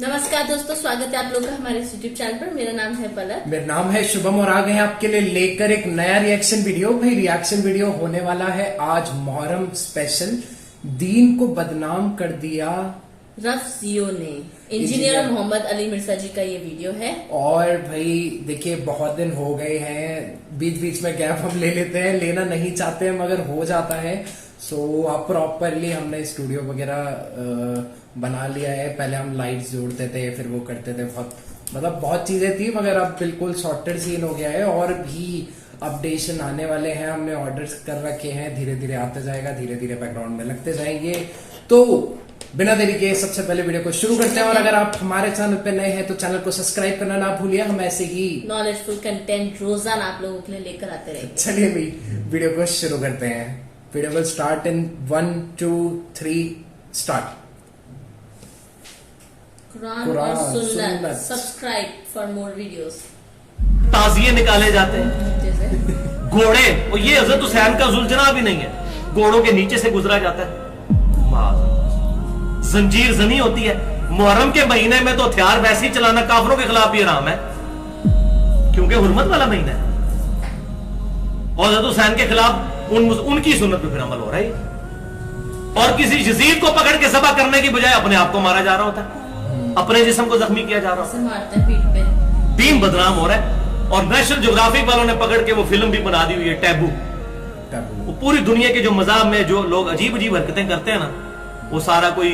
नमस्कार दोस्तों, स्वागत है आप लोग का हमारे यूट्यूब चैनल पर। मेरा नाम है पलक। मेरा नाम है शुभम और आ गए हैं आपके लिए लेकर एक नया रिएक्शन वीडियो। भाई रिएक्शन वीडियो होने वाला है आज मुहर्रम स्पेशल। दीन को बदनाम कर दिया रफ्जियों ने, इंजीनियर मोहम्मद अली मिर्जा जी का ये वीडियो है। और भाई देखिए बहुत दिन हो गए हैं, बीच बीच में गैप हम ले लेते हैं, लेना नहीं चाहते हैं मगर हो जाता है। सो अब प्रॉपरली हमने स्टूडियो वगैरह बना लिया है। पहले हम लाइट्स जोड़ते थे, फिर वो करते थे, बहुत चीजें थी, मगर अब बिल्कुल सॉर्टेड सीन हो गया है। और भी अपडेशन आने वाले हैं, हमने ऑर्डर्स कर रखे हैं, धीरे धीरे आते जाएगा, धीरे धीरे बैकग्राउंड में लगते जाएंगे। तो बिना देरी के सबसे पहले वीडियो को शुरू करते हैं। और अगर आप हमारे चैनल पे नए हैं तो चैनल को सब्सक्राइब करना ना भूलिए। हम ऐसे ही नॉलेजफुल कंटेंट रोजाना आप लोगों के लिए लेकर आते रहेंगे। चलिए भाई वीडियो को शुरू करते हैं। Video will start in 1 2 3 start. Quran और सुन्नत, सब्सक्राइब फॉर मोर वीडियोस। ताजिए निकाले जाते हैं, घोड़े, और ये हजरत हुसैन का जुल्जना भी नहीं है, घोड़ों के नीचे से गुजरा जाता है। जंजीर जनी होती है। मुहर्रम के महीने में तो हथियार वैसे ही चलाना काफरों के खिलाफ भी हराम है, क्योंकि हुर्मत वाला महीना है। और हजरत हुसैन के खिलाफ उनकी सुन्नत पे फिर अमल हो रहा है। और किसी यजीद को पकड़ के ज़बह करने की बजाय अपने आप को मारा जा रहा होता है, अपने जिस्म को जख्मी किया जा रहा होता है, मारते हैं पीठ पे। दीन बदनाम हो रहा है। और नेशनल ज्योग्राफिक वालों ने पकड़ के वो फिल्म भी बना दी हुई है, टैबू। वो पूरी दुनिया के जो मज़ाब में जो लोग अजीब अजीब हरकतें करते हैं ना, वो सारा कोई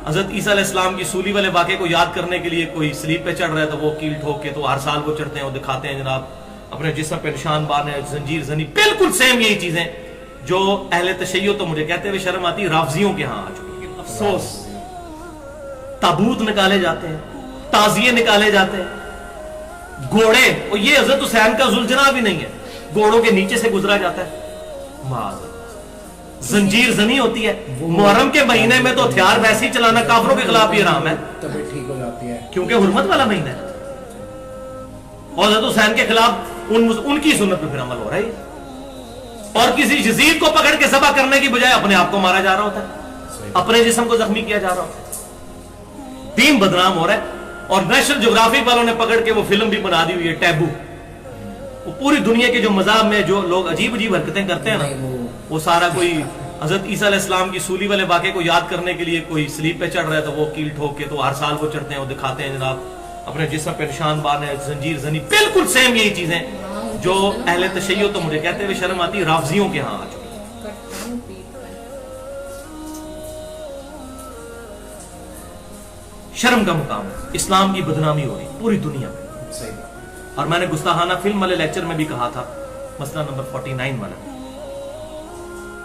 हजरत ईसा अलैहिस्सलाम की सूली वाले वाक़े को याद करने के लिए कोई स्लीप पे चढ़ रहा है तो वो कील ठोक के, तो हर साल वो चढ़ते हैं, वो दिखाते हैं जनाब अपने जिस्म पे निशान बांधे, जंजीर जनी, बिल्कुल सेम यही चीजें जो अहले तशय्यो तो मुझे कहते हुए शर्म आती, राफजियों के यहाँ आ चुकी है। अफसोस। ताबूत निकाले जाते हैं, ताजिए निकाले जाते हैं, घोड़े, और ये हजरत हुसैन का जुल्जना भी नहीं है, घोड़ों के नीचे से गुजरा जाता है। जंजीर जनी होती है। मुहर्रम के महीने में तो हथियार वैसे ही चलाना काफरों के खिलाफ भी हराम है, तबीयत ठीक हो जाती है, क्योंकि हुर्मत वाला महीना है। और हजरत हुसैन के खिलाफ उनकी सुन्नत पे फिर अमल हो रहा है। और किसी यजीद को पकड़ के ज़बह करने की बजाय अपने आप को मारा जा रहा होता है, अपने जिस्म को जख्मी किया जा रहा होता है, दीन बदनाम हो रहा है। और नेशनल ज्योग्राफिक वालों ने पकड़ के वो फिल्म भी बना दी हुई है, टैबू। वो पूरी दुनिया के जो मज़ाब में जो लोग अजीब अजीब हरकतें करते हैं ना, वो सारा कोई हजरत ईसा अलैहिस्सलाम की सूली वाले वाक़े को याद करने के लिए कोई स्लीप पे चढ़ रहा है तो वो कील ठोक के, तो हर साल वो चढ़ते हैं, वो दिखाते हैं जनाब अपने जिस्म पे निशान बांधे, जंजीर जनी, बिल्कुल सेम यही चीजें जो अहले तशय्यो तो मुझे कहते हुए शर्म आती, राफजियों के यहाँ आ चुकी है। शर्म का मुकाम है, इस्लाम की बदनामी हो रही पूरी दुनिया में। सही। और मैंने गुस्ताहाना फिल्म वाले लेक्चर में भी कहा था, मसला नंबर 49 वाला,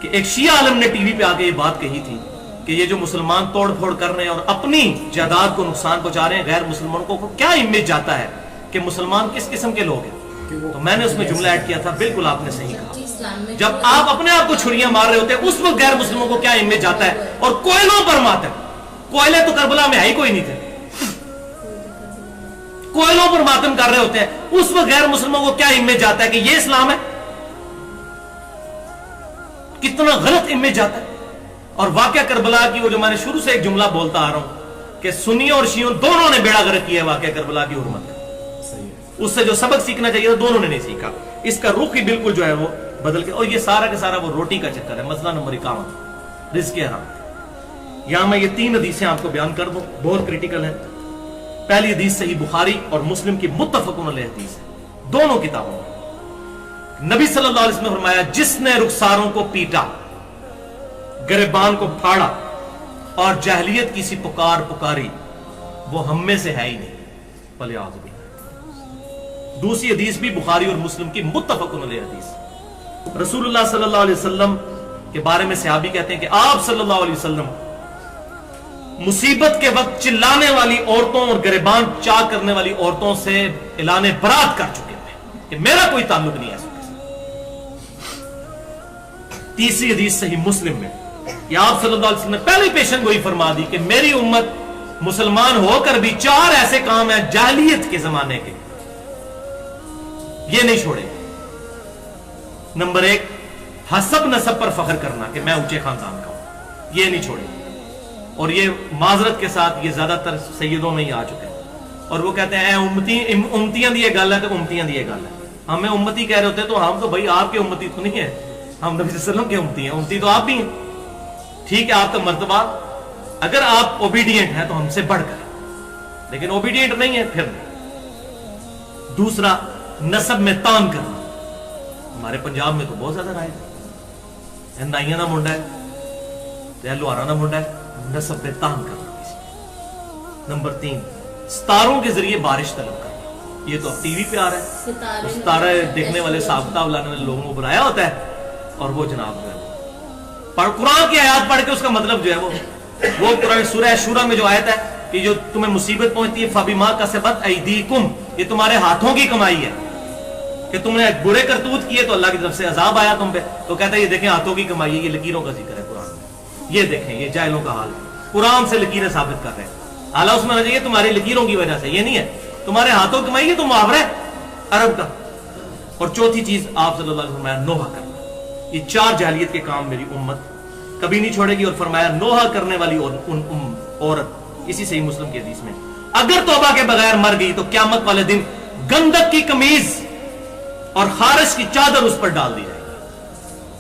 कि एक शिया आलम ने टीवी पे आके ये बात कही थी कि ये जो मुसलमान तोड़ फोड़ कर रहे हैं और अपनी जायदाद को नुकसान पहुंचा रहे हैं, गैर मुसलमानों को क्या इमेज जाता है कि मुसलमान किस किस्म के लोग हैं। तो मैंने उसमें जुमला ऐड किया था, बिल्कुल आपने सही कहा। जब आप अपने आप को छुरियां मार रहे होते हैं, उस वक्त गैर मुस्लिमों को क्या इमेज जाता है। और कोयलों पर मातम, कोयले तो करबला में ही कोई नहीं थे, कोयलों पर मातम कर रहे होते हैं, उस वक्त गैर मुस्लिमों को क्या इमेज जाता है कि ये इस्लाम है। कितना गलत इमेज जाता है। और वाकया करबला की वो जो मैंने शुरू से एक जुमला बोलता आ रहा हूं कि सुन्नियों और शियों दोनों ने बेड़ा गर्क किया वाकया करबला की हुर्मत का। उससे जो सबक सीखना चाहिए था दोनों ने नहीं सीखा। इसका रुख ही बिल्कुल जो है वो बदल के, और ये सारा का सारा वो रोटी का चक्कर है। मसला नंबर 51, रिज़्क़ हराम। यहां मैं ये 3 हदीसें आपको बयान कर दूं, बहुत क्रिटिकल है। पहली हदीस सही बुखारी और मुस्लिम की मुत्तफ़क़ुन अलैह हदीस है, दोनों किताबों में। नबी सल्लल्लाहु अलैहि वसल्लम ने फरमाया, जिसने रुखसारों को पीटा, गिरबान को फाड़ा और जाहिलियत की सी पुकार पुकारी, वो हम में से है ही नहीं। वलियाज़ बिल्लाह। दूसरी हदीस भी बुखारी और मुस्लिम की मुत्तफ़क़ुन अलैह हदीस। रसूलुल्लाह सल्लल्लाहु अलैहि वसल्लम के बारे में सहाबी कहते हैं कि आप सल्लल्लाहु अलैहि वसल्लम मुसीबत के वक्त चिल्लाने वाली औरतों और गिरबान चाक करने वाली औरतों से ऐलान बरात कर चुके थे कि मेरा कोई ताल्लुक नहीं है। तीसरी हदीस सही मुस्लिम में कि आप सल्लल्लाहु अलैहि वसल्लम ने पहले पेशन गोई फरमा दी कि मेरी उम्मत मुसलमान होकर भी 4 ऐसे काम हैं जाहिलियत के जमाने के, ये नहीं छोड़े। नंबर 1, हसब नसब पर फख्र करना कि मैं ऊंचे खानदान का हूं, ये नहीं छोड़े। اور یہ معذرت کے ساتھ یہ زیادہ تر سیدوں میں ہی آ چکے ہیں, اور وہ کہتے ہیں اے امتیاں دی یہ گل ہے تو امتیاں دی یہ گل ہے. ہمیں امتی کہہ رہے ہوتے تو ہم تو بھائی آپ کے امتی تو نہیں ہے, ہم نبی صلی اللہ علیہ وسلم کے امتی ہیں, امتی تو آپ بھی ہیں. ٹھیک ہے آپ کا مرتبہ, اگر آپ اوبیڈینٹ ہیں تو ہم سے بڑھ کر, لیکن اوبیڈینٹ نہیں ہے پھر نہیں. دوسرا, نسب میں تان کرنا. ہمارے پنجاب میں تو بہت زیادہ رائج ہے, نائیاں دا منڈا ہے, لوہارا دا منڈا ہے, نسب میں تان کرنا کسی. نمبر 3, ستاروں کے ذریعے بارش طلب کرنا. یہ تو اب ٹی وی پہ آ رہا ہے, ستارے دیکھنے والے صاحب لانے والے لوگوں کو بلایا ہوتا ہے, اور وہ جناب جو ہے قرآن کی آیات پڑھ کے اس کا مطلب جو ہے وہ قرآن سورہ شورا میں جو آیت ہے کہ جو تمہیں مصیبت پہنچتی ہے فَبِمَا كَسَبَتْ أَيْدِيكُمْ, یہ تمہارے ہاتھوں کی کمائی ہے کہ تم نے برے کرتوت کیے تو اللہ کی طرف سے عذاب آیا تم پہ. تو کہتا ہے یہ دیکھیں ہاتھوں کی کمائی ہے, یہ لکیروں کا ذکر ہے قرآن میں. یہ دیکھیں یہ جاہلوں کا حال ہے, قرآن سے لکیریں ثابت کر رہے ہیں. حالانکہ اس میں نہ چاہیے تمہاری لکیروں کی وجہ سے, یہ نہیں ہے تمہارے ہاتھوں کی کمائی ہے, تو محاورہ ہے عرب کا. اور چوتھی چیز آپ صلی اللہ علیہ وسلم فرمایا نوحہ کرنا. یہ 4 جاہلیت کے کام میری امت کبھی نہیں چھوڑے گی. اور فرمایا نوحہ کرنے والی عورت, اسی صحیح مسلم کی حدیث میں, اگر توبہ کے بغیر مر گئی تو قیامت والے دن گندک کی قمیض اور خارش کی چادر اس پر ڈال دی جائے گی.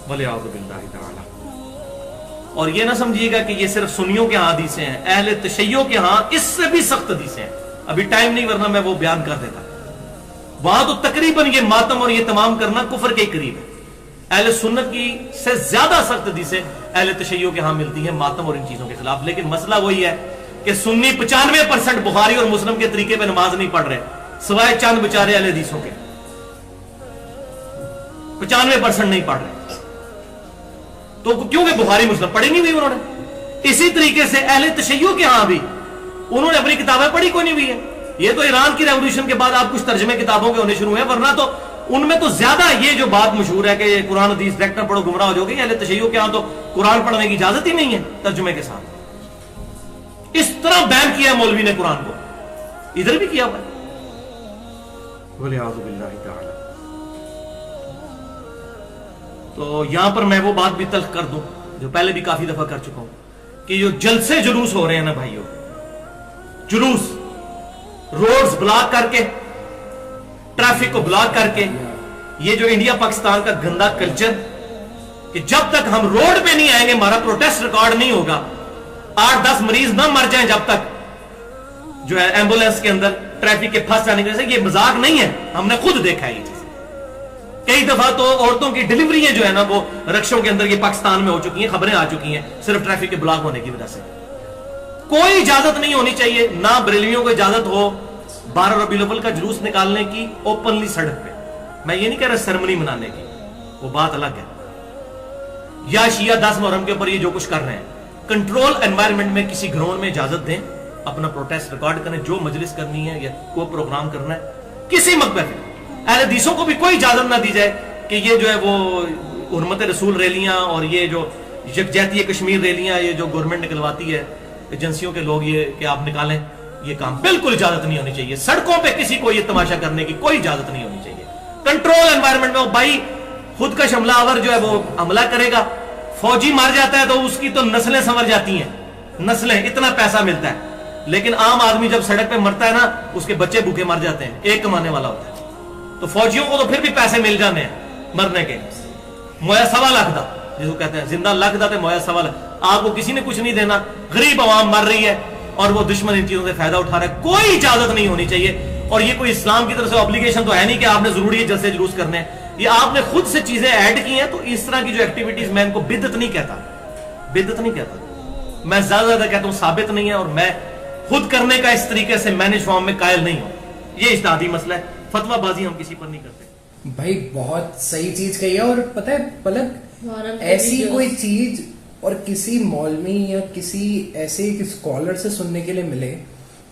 وَلِعَوْذُ بِاللَّهِ تَعَالَى. اور یہ نہ سمجھیے گا کہ یہ صرف سنیوں کے ہاں حدیثیں ہیں, اہل تشیع کے ہاں اس سے بھی سخت حدیثیں ہیں. ابھی ٹائم نہیں ورنہ میں وہ بیان کر دیتا. وہاں تو تقریباً یہ ماتم اور یہ تمام کرنا کفر کے قریب ہے. اہل سنت کی سے زیادہ سخت حدیثیں اہل تشیع کے ہاں ملتی ہیں ماتم اور ان چیزوں کے خلاف. لیکن مسئلہ وہی ہے کہ سنی 95% بخاری اور مسلم کے طریقے پہ نماز نہیں پڑھ رہے, سوائے چند بچارے اہل حدیثوں کے 95% نہیں پڑھ رہے. تو کیونکہ بخاری مسلم پڑھی نہیں ہوئی انہوں نے. اسی طریقے سے اہل تشیع کے ہاں بھی انہوں نے اپنی کتابیں پڑھی کوئی نہیں ہوئی ہے. یہ تو ایران کی ریولوشن کے بعد آپ کچھ ترجمے کتابوں کے ہونے شروع ہیں, ورنہ تو ان میں تو زیادہ یہ جو بات مشہور ہے کہ یہ قرآن حدیث ڈائریکٹ نہ پڑھو گمراہ ہو جاؤ گے. اہل تشیع کے ہاں تو قرآن پڑھنے کی اجازت ہی نہیں ہے ترجمے کے ساتھ. اس طرح بین کیا ہے مولوی نے قرآن کو, ادھر بھی کیا ہوا ہے. وَلِعَوْذُ بِاللَّهِ تَعَالَى. تو یہاں پر میں وہ بات بھی تلخ کر دوں جو پہلے بھی کافی دفعہ کر چکا ہوں کہ جو جلسے جلوس ہو رہے ہیں نا بھائیوں, جلوس روڈز بلاک کر کے, ٹریفک کو بلاک کر کے, یہ جو انڈیا پاکستان کا گندا کلچر کہ جب تک ہم روڈ پہ نہیں آئیں گے ہمارا پروٹیسٹ ریکارڈ نہیں ہوگا, 8-10 مریض نہ مر جائیں جب تک جو ہے ایمبولینس کے اندر ٹریفک کے پھنس جانے کے. یہ مذاق نہیں ہے, ہم نے خود دیکھا ہے یہ چیز. کئی دفعہ تو عورتوں کی ڈیلیوریاں جو ہے نا وہ رکشوں کے اندر یہ پاکستان میں ہو چکی ہیں, خبریں آ چکی ہیں صرف ٹریفک کے بلاک ہونے کی وجہ سے. کوئی اجازت نہیں ہونی چاہیے, نہ بریلویوں کو اجازت ہو 12 ربیع الاول کا جلوس نکالنے کی اوپنلی سڑک پہ. میں یہ نہیں کہہ رہا سرمنی منانے کی, وہ بات الگ ہے. یا شیعہ 10 محرم کے اوپر یہ جو کچھ کر رہے ہیں, کنٹرول انوائرمنٹ میں کسی گراؤنڈ میں اجازت دیں, اپنا پروٹیسٹ ریکارڈ کریں, جو مجلس کرنی ہے یا کوئی پروگرام کرنا ہے کسی مقبرے پہ. اہل حدیثوں کو بھی کوئی اجازت نہ دی جائے کہ یہ جو ہے وہ حرمت رسول ریلیاں اور یہ جو یکجہتی کشمیر ریلیاں یہ جو گورنمنٹ نکلواتی ہے ایجنسیوں کے لوگ, یہ کہ آپ نکالیں, یہ کام بالکل اجازت نہیں ہونی چاہیے. سڑکوں پہ کسی کو یہ تماشا کرنے کی کوئی اجازت نہیں ہونی چاہیے. کنٹرول انوائرمنٹ میں بھائی خود کا حملہ آور جو ہے وہ حملہ کرے گا, فوجی مر جاتا ہے تو اس کی تو نسلیں سنور جاتی ہیں, نسلیں, اتنا پیسہ ملتا ہے. لیکن عام آدمی جب سڑک پہ مرتا ہے نا اس کے بچے بھوکے مر جاتے ہیں, ایک کمانے والا ہوتا ہے. تو فوجیوں کو تو پھر بھی پیسے مل جانے ہیں مرنے کے, مویا 1.25 لاکھ دا جس کو کہتے ہیں, زندہ لاکھ دا تے مویا 1.25 لاکھ. آپ کو کسی نے کچھ نہیں دینا, غریب عوام مر رہی ہے اور وہ دشمن ان چیزوں سے فائدہ اٹھا رہا ہے. کوئی اجازت نہیں ہونی چاہیے. اور یہ کوئی اسلام کی طرف سے obligation تو ہے نہیں کہ آپ نے ضروری ہے جلسے جلوس کرنے ہیں, یہ آپ نے خود سے چیزیں ایڈ کی ہیں. تو اس طرح کی جو ایکٹیویٹیز, میں ان کو بدعت نہیں کہتا, بدعت نہیں کہتا, میں زیادہ کہتا ہوں ثابت نہیں ہے, اور میں خود کرنے کا اس طریقے سے مینج فارم میں قائل نہیں ہوں. یہ اجتہادی مسئلہ ہے, فتویٰ بازی ہم کسی پر نہیں کرتے. بھائی بہت صحیح چیز کہی ہے. اور پتہ ہے پلک, ایسی کوئی چیز اور کسی مولوی یا کسی ایسے اسکالر سے سننے کے لیے ملے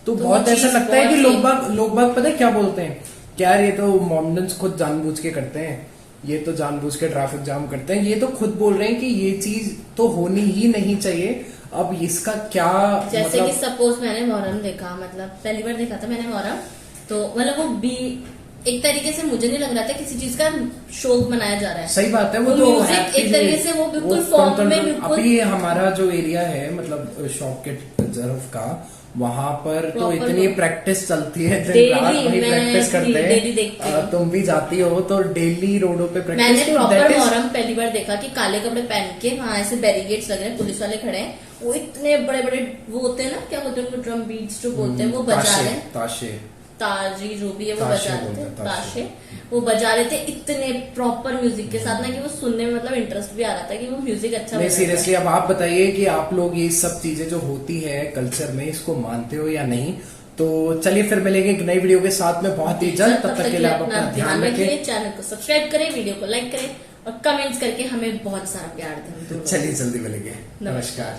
تو بہت ایسا لگتا ہے کہ لوگ باگ پتہ ہے کیا بولتے ہیں کہ یار یہ تو مومنٹس خود جان بوجھ کے کرتے ہیں, یہ تو جان بوجھ کے ٹریفک جام کرتے ہیں, یہ تو خود بول رہے ہیں کہ یہ چیز تو ہونی ہی نہیں چاہیے. اب اس کا کیا جیسے کہ سپوز میں نے محرم دیکھا, مطلب پہلی بار دیکھا تھا میں نے محرم, تو مطلب وہ एक तरीके से मुझे नहीं लग रहा था किसी चीज का शौक मनाया जा रहा है। सही बात है, वो वो तो म्यूजिक happy एक तरीके से वो बिल्कुल फॉर्म में बिल्कुल अभी हमारा जो एरिया है मतलब शॉप के तरफ का, वहां पर तो Proper इतनी लोग। प्रैक्टिस चलती है, दिन Daily, रात वही मैं प्रैक्टिस करते daily देखती हैं। हूँ। तुम भी जाती हो तो डेली रोडों पे मैंने प्रैक्टिस। प्रॉपर मोहरम पहली बार देखा कि काले कपड़े पहन के वहां ऐसे बैरिकेड्स लग रहे हैं, पुलिस वाले खड़े हैं, वो इतने बड़े बड़े वो होते हैं ना, क्या बोलते हैं उनको, ड्रम बीट्स जो बोलते हैं, वो बजा रहे हैं, ताशे ताजी जो भी है वो ताशे बजा रहे बोलते थे, हैं, ताशे। ताशे वो बजा रहे थे इतने प्रॉपर म्यूजिक के साथ ना, कि वो सुनने में मतलब इंटरेस्ट भी आ रहा था कि वो म्यूजिक अच्छा नहीं बजा सीरियसली। अब आप बताइए कि आप लोग ये सब चीजें जो होती है कल्चर में, इसको मानते हो या नहीं? तो चलिए फिर मिलेंगे एक नई वीडियो के साथ में बहुत ही जल्द। तब तक के लिए आप अपना ध्यान रखें, चैनल को सब्सक्राइब करें, वीडियो को लाइक करें और कमेंट्स करके हमें बहुत सारा प्यार दें। चलिए जल्दी मिलेंगे, नमस्कार।